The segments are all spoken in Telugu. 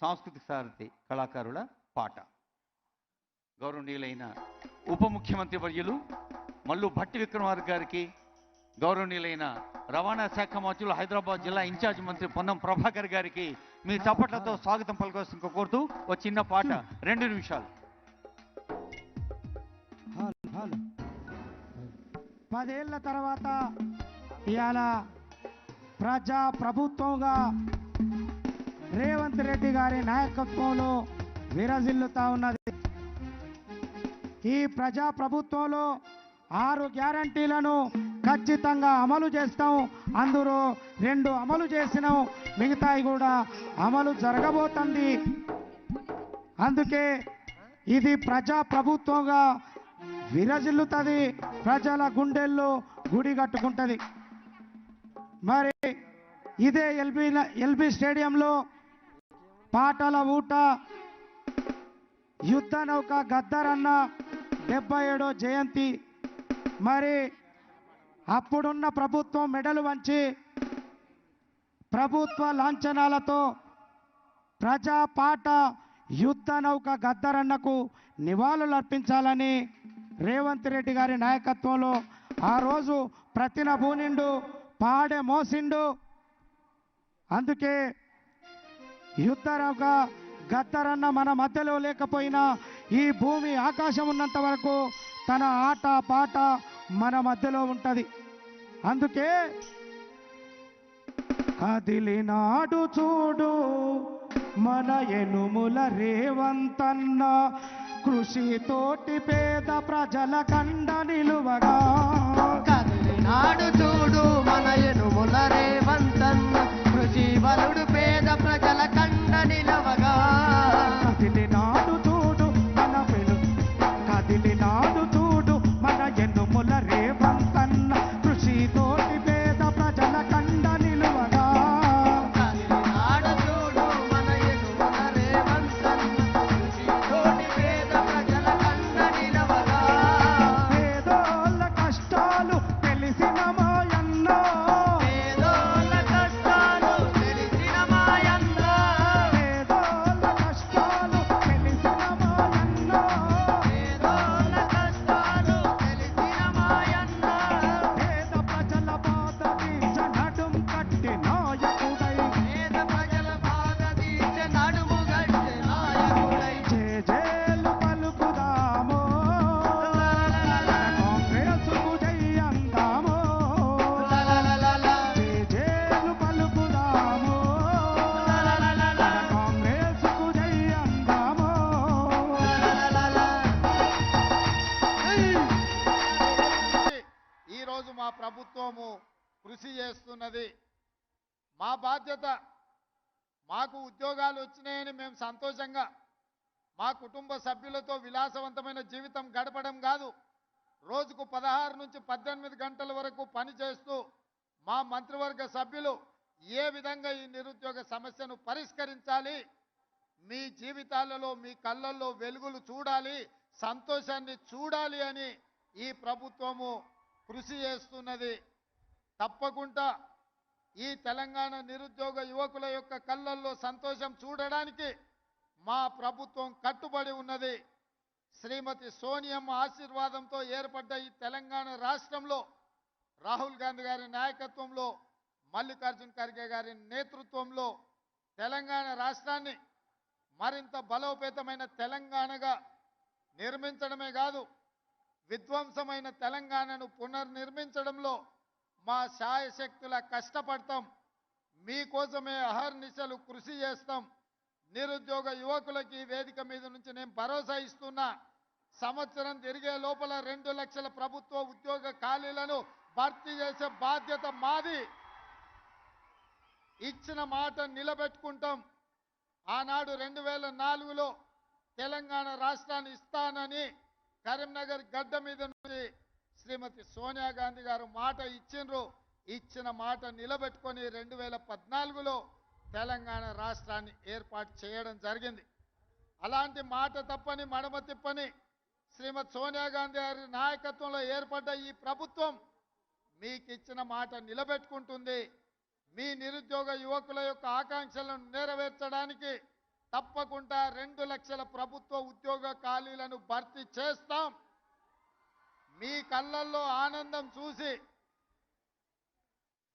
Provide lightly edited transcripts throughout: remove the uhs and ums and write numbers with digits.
సాంస్కృతిక సారథి కళాకారుల పాట. గౌరవనీయులైన ఉప ముఖ్యమంత్రి వర్యులు మల్లు భట్టి విక్రమార్క గారికి, గౌరవనీయులైన రవాణా శాఖ మంత్రులు హైదరాబాద్ జిల్లా ఇన్ఛార్జ్ మంత్రి పొన్నం ప్రభాకర్ గారికి మీ చప్పట్లతో స్వాగతం పలకవలసిందిగా కోరుతూ ఒక చిన్న పాట 2 నిమిషాలు. 10 ఏళ్ల తర్వాత ఇవాళ ప్రజా ప్రభుత్వంగా రేవంత్ రెడ్డి గారి నాయకత్వంలో విరజిల్లుతా ఉన్నది. ఈ ప్రజా ప్రభుత్వంలో 6 గ్యారంటీలను ఖచ్చితంగా అమలు చేస్తాం. అందులో 2 అమలు చేసినాం, మిగతాయి కూడా అమలు జరగబోతుంది. అందుకే ఇది ప్రజా ప్రభుత్వంగా విరజిల్లుతుంది, ప్రజల గుండెల్లో గుడి కట్టుకుంటుంది. మరి ఇదే ఎల్బీ స్టేడియంలో పాటల ఊట యుద్ధ నౌక గద్దరన్న 77వ జయంతి. మరి అప్పుడున్న ప్రభుత్వం మెడలు వంచి ప్రభుత్వ లాంఛనాలతో ప్రజా పాట యుద్ధ నౌక గద్దరన్నకు నివాళులు అర్పించాలని రేవంత్ రెడ్డి గారి నాయకత్వంలో ఆ రోజు ప్రతిన బూనిండు, పాడే మోసిండు. అందుకే యుద్ధ నౌక గద్దరన్న మన మధ్యలో లేకపోయినా ఈ భూమి ఆకాశం ఉన్నంత వరకు తన ఆట పాట మన మధ్యలో ఉంటుంది. అందుకే కదిలినాడు చూడు మన ఎనుముల రేవంతన్న, కృషితోటి పేద ప్రజల కండ నిలువగా. కదిలినాడు చూడు మన ఎనుముల రేవంతన్న, కృషి బలుడు పేద ప్రజల కండ నిలవగా. కదిలినాడు చూడు మన కదిలినాడు చూడు మన ఎనుముల రేవంతన్న, కృషితోటి పేద ప్రజల కండ నిలువగా. కదిలినాడు చూడు మన ఎనుముల రేవంతన్న, కృషితోటి పేద ప్రజల కండ నిలవగా. పేదోళ్ళ కష్టాలు తెలిసిన మాయన్న, పేదోళ్ళ కష్టాలు తెలిసిన మాయన్న, పేదోళ్ళ కష్టాలు తెలిసిన మాయన్న, పేదోళ్ళ కష్టాలు తెలిసిన మాయన్న. పేద ప్రజల బాధ తీర్చ నడుం కట్టి నాయకుడై, పేద ప్రజల బాధ తీర్చే నడుము గట్టే నాయకుడై. జేజేలు పలుకుదామో, కాంగ్రెసుకు జై అందామో. లలలలల, జేజేలు పలుకుదామో, లలలలల, కాంగ్రెసుకు జై అందామో. లలలలల. ఈరోజు మా ప్రభుత్వము కృషి చేస్తున్నది. మా బాధ్యత, మాకు ఉద్యోగాలు వచ్చినాయని మేము సంతోషంగా మా కుటుంబ సభ్యులతో విలాసవంతమైన జీవితం గడపడం కాదు, రోజుకు 16 నుంచి 18 గంటల వరకు పనిచేస్తూ మా మంత్రివర్గ సభ్యులు ఏ విధంగా ఈ నిరుద్యోగ సమస్యను పరిష్కరించాలి, మీ జీవితాలలో మీ కళ్ళల్లో వెలుగులు చూడాలి, సంతోషాన్ని చూడాలి అని ఈ ప్రభుత్వము కృషి చేస్తున్నది. తప్పకుండా ఈ తెలంగాణ నిరుద్యోగ యువకుల యొక్క కళ్ళల్లో సంతోషం చూడడానికి మా ప్రభుత్వం కట్టుబడి ఉన్నది. శ్రీమతి సోనియమ్మ ఆశీర్వాదంతో ఏర్పడ్డ ఈ తెలంగాణ రాష్ట్రంలో రాహుల్ గాంధీ గారి నాయకత్వంలో, మల్లికార్జున్ ఖర్గే గారి నేతృత్వంలో తెలంగాణ రాష్ట్రాన్ని మరింత బలోపేతమైన తెలంగాణగా నిర్మించడమే కాదు, విధ్వంసమైన తెలంగాణను పునర్నిర్మించడంలో మా శాయశక్తుల కష్టపడతాం. మీకోసమే అహర్నిశలు కృషి చేస్తాం. నిరుద్యోగ యువకులకి వేదిక మీద నుంచి నేను భరోసా ఇస్తున్నా, సంవత్సరం తిరిగే లోపల 2 లక్షల ప్రభుత్వ ఉద్యోగ ఖాళీలను భర్తీ చేసే బాధ్యత మాది. ఇచ్చిన మాట నిలబెట్టుకుంటాం. ఆనాడు 2004లో తెలంగాణ రాష్ట్రాన్ని ఇస్తానని కరీంనగర్ గడ్డ మీద నుంచి శ్రీమతి సోనియా గాంధీ గారు మాట ఇచ్చిండ్రు. ఇచ్చిన మాట నిలబెట్టుకొని 2014లో తెలంగాణ రాష్ట్రాన్ని ఏర్పాటు చేయడం జరిగింది. అలాంటి మాట తప్పని మడమ తిప్పని శ్రీమతి సోనియా గాంధీ గారి నాయకత్వంలో ఏర్పడ్డ ఈ ప్రభుత్వం మీకు ఇచ్చిన మాట నిలబెట్టుకుంటుంది. మీ నిరుద్యోగ యువకుల యొక్క ఆకాంక్షలను నెరవేర్చడానికి తప్పకుండా 2 లక్షల ప్రభుత్వ ఉద్యోగ ఖాళీలను భర్తీ చేస్తాం. మీ కళ్ళల్లో ఆనందం చూసి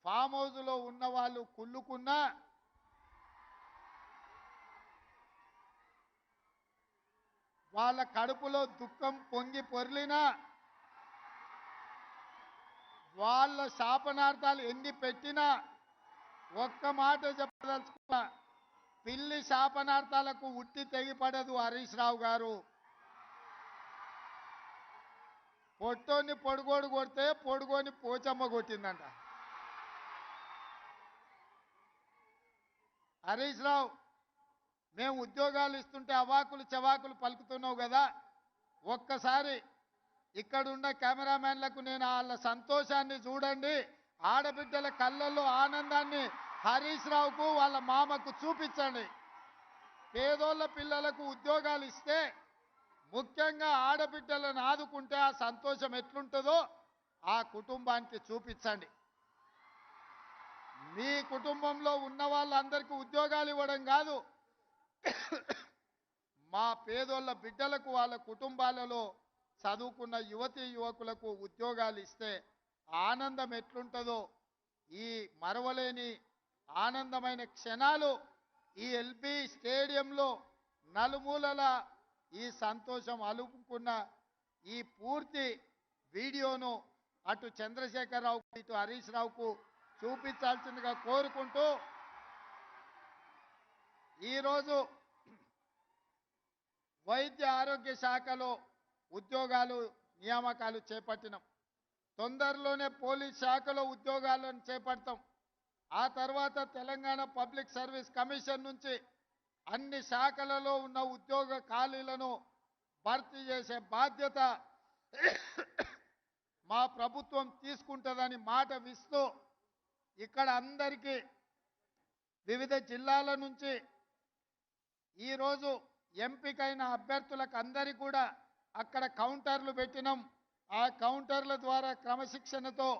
ఫామ్ హౌస్లో ఉన్న వాళ్ళు కుళ్ళుకున్నా, వాళ్ళ కడుపులో దుఃఖం పొంగి పొర్లినా, వాళ్ళ శాపనార్థాలు ఎన్ని పెట్టినా ఒక్క మాట చెప్పదలుచుకున్నా, పిల్లి శాపనార్థాలకు ఉట్టి తెగిపడదు హరీష్ రావు గారు. పొట్టోని పొడుగోడు కొడితే పొడుగోని పోచమ్మ కొట్టిందంట. హరీష్ రావు, మేము ఉద్యోగాలు ఇస్తుంటే అవాకులు చవాకులు పలుకుతున్నావు కదా, ఒక్కసారి ఇక్కడున్న కెమెరామ్యాన్లకు నేను వాళ్ళ సంతోషాన్ని చూడండి, ఆడబిడ్డల కళ్ళల్లో ఆనందాన్ని హరీష్ రావుకు వాళ్ళ మామకు చూపించండి. పేదోళ్ళ పిల్లలకు ఉద్యోగాలు ఇస్తే, ముఖ్యంగా ఆడబిడ్డలను ఆదుకుంటే ఆ సంతోషం ఎట్లుంటుందో ఆ కుటుంబానికి చూపించండి. మీ కుటుంబంలో ఉన్న వాళ్ళందరికీ ఉద్యోగాలు ఇవ్వడం కాదు, మా పేదోళ్ళ బిడ్డలకు వాళ్ళ కుటుంబాలలో చదువుకున్న యువతీ యువకులకు ఉద్యోగాలు ఇస్తే ఆనందం ఎట్లుంటుందో, ఈ మరవలేని ఆనందమైన క్షణాలు ఈ ఎల్బీ స్టేడియంలో నలుమూలల ఈ సంతోషం అలుపుకున్న ఈ పూర్తి వీడియోను అటు చంద్రశేఖరరావుకు ఇటు హరీష్ రావుకు చూపించాల్సిందిగా కోరుకుంటూ, ఈరోజు వైద్య ఆరోగ్య శాఖలో ఉద్యోగాలు నియామకాలు చేపట్టినాం. తొందరలోనే పోలీస్ శాఖలో ఉద్యోగాలను చేపడతాం. ఆ తర్వాత తెలంగాణ పబ్లిక్ సర్వీస్ కమిషన్ నుంచి అన్ని శాఖలలో ఉన్న ఉద్యోగ ఖాళీలను భర్తీ చేసే బాధ్యత మా ప్రభుత్వం తీసుకుంటుందని మాట ఇస్తూ, ఇక్కడ అందరికీ వివిధ జిల్లాల నుంచి ఈరోజు ఎంపికైన అభ్యర్థులకు అందరికీ కూడా అక్కడ కౌంటర్లు పెట్టినాం. ఆ కౌంటర్ల ద్వారా క్రమశిక్షణతో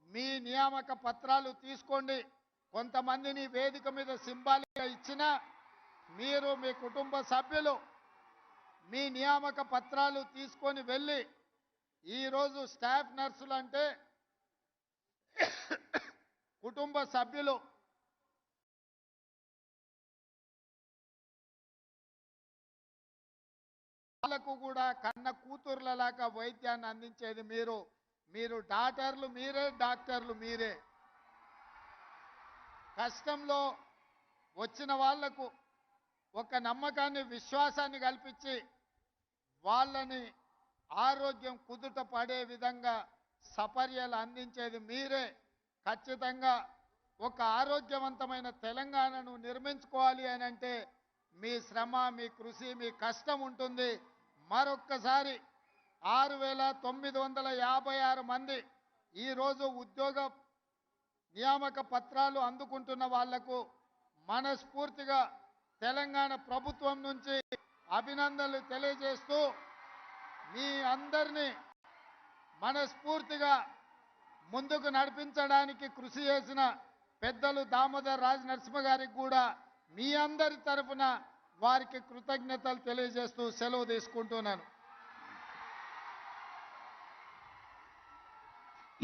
మీ నియామక పత్రాలు తీసుకోండి. కొంతమందిని వేదిక మీద సింబాలిక్గా ఇచ్చినా మీరు మీ కుటుంబ సభ్యులు మీ నియామక పత్రాలు తీసుకొని వెళ్ళి, ఈరోజు స్టాఫ్ నర్సులు అంటే కుటుంబ సభ్యులు వాళ్ళకు కూడా కన్న కూతుర్లలాగా వైద్యాన్ని అందించేది మీరు. మీరు డాక్టర్లు మీరే, డాక్టర్లు మీరే. కష్టంలో వచ్చిన వాళ్లకు ఒక నమ్మకాన్ని విశ్వాసాన్ని కల్పించి వాళ్ళని ఆరోగ్యం కుదుట పడే విధంగా సపర్యలు అందించేది మీరే. ఖచ్చితంగా ఒక ఆరోగ్యవంతమైన తెలంగాణను నిర్మించుకోవాలి అని అంటే మీ శ్రమ, మీ కృషి, మీ కష్టం ఉంటుంది. మరొక్కసారి 6,956 మంది ఈరోజు ఉద్యోగ నియామక పత్రాలు అందుకుంటున్న వాళ్లకు మనస్ఫూర్తిగా తెలంగాణ ప్రభుత్వం నుంచి అభినందనలు తెలియజేస్తూ, మీ అందరినీ మనస్ఫూర్తిగా ముందుకు నడిపించడానికి కృషి చేసిన పెద్దలు దామోదర్ రాజ్ నరసింహ గారికి కూడా మీ అందరి తరఫున వారికి కృతజ్ఞతలు తెలియజేస్తూ సెలవు తీసుకుంటున్నాను.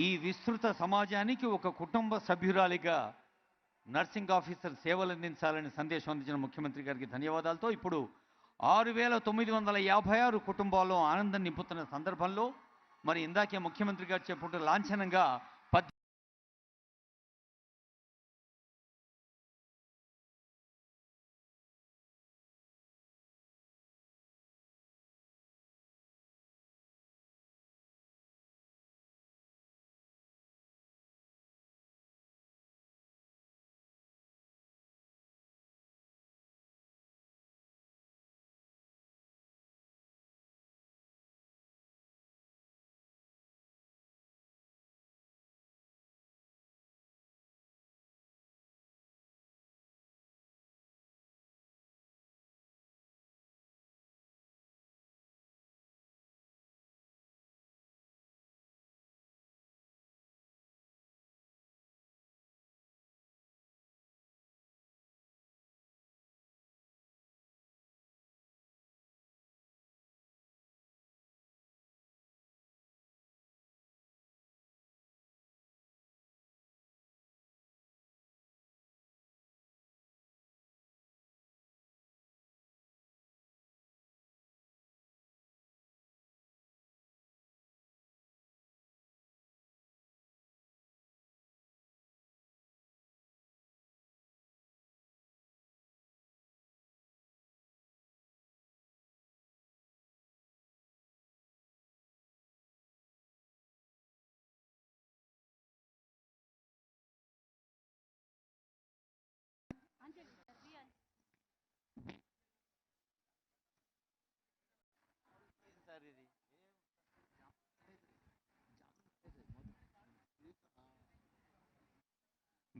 ఈ విస్తృత సమాజానికి ఒక కుటుంబ సభ్యురాలిగా నర్సింగ్ ఆఫీసర్ సేవలు అందించాలని సందేశం అందించిన ముఖ్యమంత్రి గారికి ధన్యవాదాలతో ఇప్పుడు 6,956 కుటుంబాల్లో ఆనందం నింపుతున్న సందర్భంలో మరి ఇందాకే ముఖ్యమంత్రి గారు చెప్పుకుంటూ లాంఛనంగా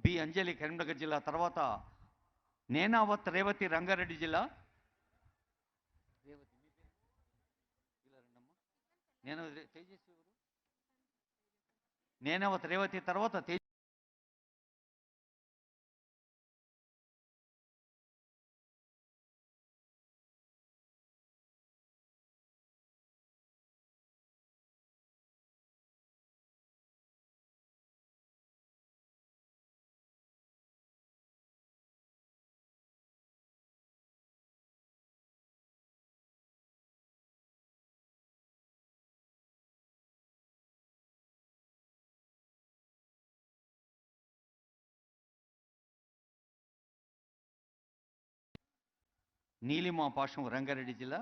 బి అంజలి కరీంనగర్ జిల్లా. తర్వాత నేనావత్ రేవతి రంగారెడ్డి జిల్లా. నేను తేజస్వి నేనావత్ రేవతి తర్వాత నీలిమా పాషం రంగారెడ్డి జిల్లా.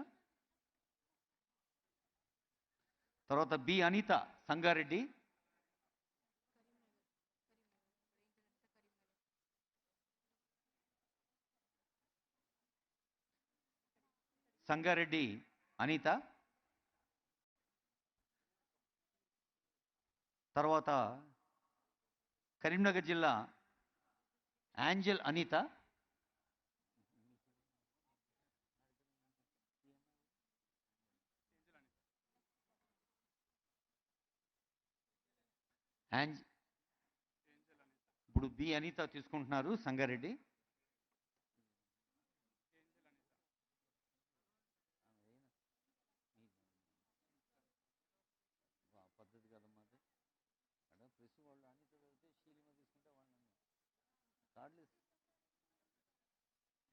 తర్వాత బి అనిత సంగారెడ్డి. సంగారెడ్డి అనిత. తర్వాత కరీంనగర్ జిల్లా యాంజల్ అనిత. ఇప్పుడు బి అనిత తీసుకుంటున్నారు సంగారెడ్డి.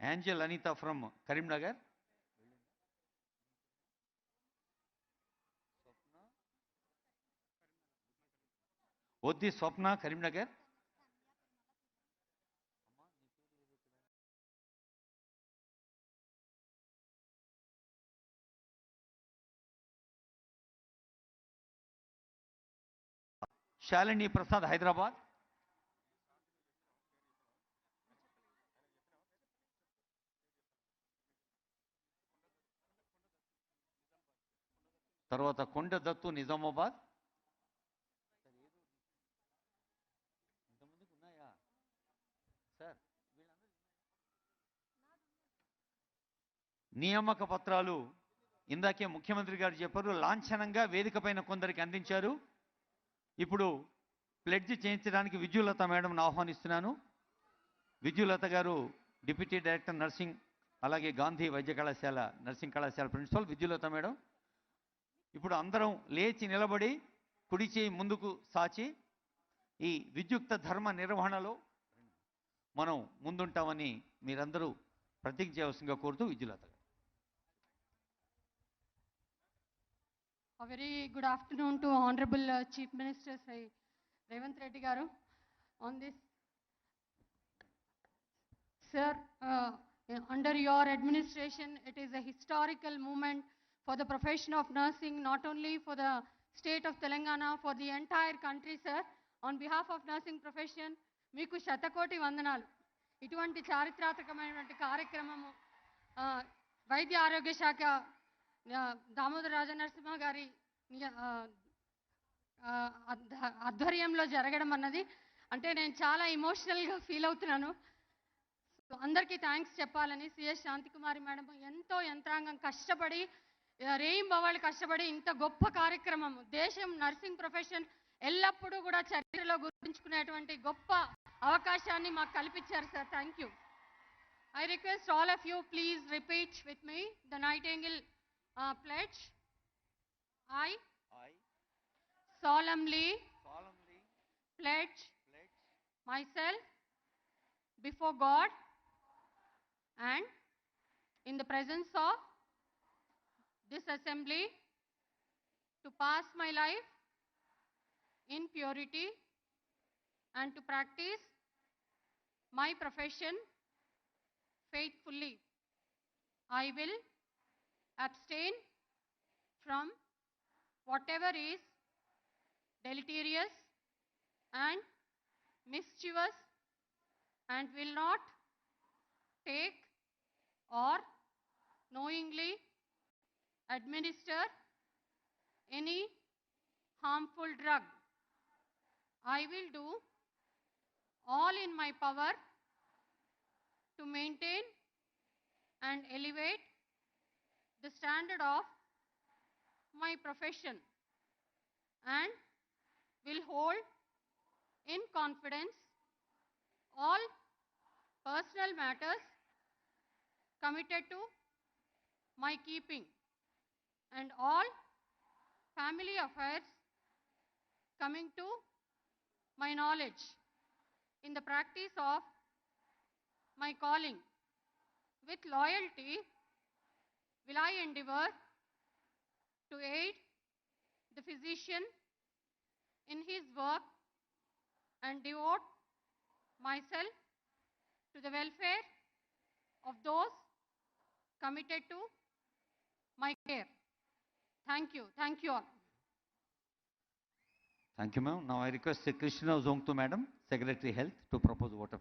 యాంజల్ అనిత ఫ్రమ్ కరీంనగర్. ఒద్ది స్వప్న కరీంనగర్. శాలిని ప్రసాద్ హైదరాబాద్. తర్వాత కొండ దత్తు నిజామాబాద్. నియామక పత్రాలు ఇందాకే ముఖ్యమంత్రి గారు చెప్పారు, లాంఛనంగా వేదిక పైన కొందరికి అందించారు. ఇప్పుడు ప్లెడ్జ్ చేయించడానికి విద్యులత మేడంను ఆహ్వానిస్తున్నాను. విద్యులత గారు డిప్యూటీ డైరెక్టర్ నర్సింగ్, అలాగే గాంధీ వైద్య కళాశాల నర్సింగ్ కళాశాల ప్రిన్సిపల్. విద్యులత మేడం, ఇప్పుడు అందరం లేచి నిలబడి కుడి చేయి ముందుకు సాచి ఈ విద్యుక్త ధర్మ నిర్వహణలో మనం ముందుంటామని మీరందరూ ప్రతిజ్ఞ చేయవలసిందిగా కోరుతూ విద్యులత గారు. A very good afternoon to Honorable Chief Minister Sri Revanth Reddy Garu. On this, sir, under your administration, it is a historical moment for the profession of nursing, not only for the state of Telangana, for the entire country, sir. On behalf of nursing profession, మీకు శతకోటి వందనాలు. ఇటువంటి చారిత్రాత్మకమైనటువంటి కార్యక్రమము వైద్య ఆరోగ్య శాఖ దామోదర రాజనరసింహ గారి ఆధ్వర్యంలో జరగడం అన్నది అంటే నేను చాలా ఎమోషనల్గా ఫీల్ అవుతున్నాను. అందరికీ థ్యాంక్స్ చెప్పాలని సిఎస్ శాంతికుమారి మేడం ఎంతో యంత్రాంగం కష్టపడి రేయింబవాళ్ళు కష్టపడి ఇంత గొప్ప కార్యక్రమం దేశం నర్సింగ్ ప్రొఫెషన్ ఎల్లప్పుడూ కూడా చరిత్రలో గుర్తుంచుకునేటువంటి గొప్ప అవకాశాన్ని మాకు కల్పించారు sir. Thank you. I request all of you please repeat with me the Nightingale pledge. I solemnly pledge myself before God and in the presence of this assembly to pass my life in purity and to practice my profession faithfully. I will abstain from whatever is deleterious and mischievous and will not take or knowingly administer any harmful drug. I will do all in my power to maintain and elevate the standard of my profession, and will hold in confidence all personal matters committed to my keeping, and all family affairs coming to my knowledge. In the practice of my calling, with loyalty will I endeavor to aid the physician in his work and devote myself to the welfare of those committed to my care. Thank you. Thank you all. Thank you, ma'am. Now I request Krishna Zongtu, Madam, Secretary Health, to propose vote of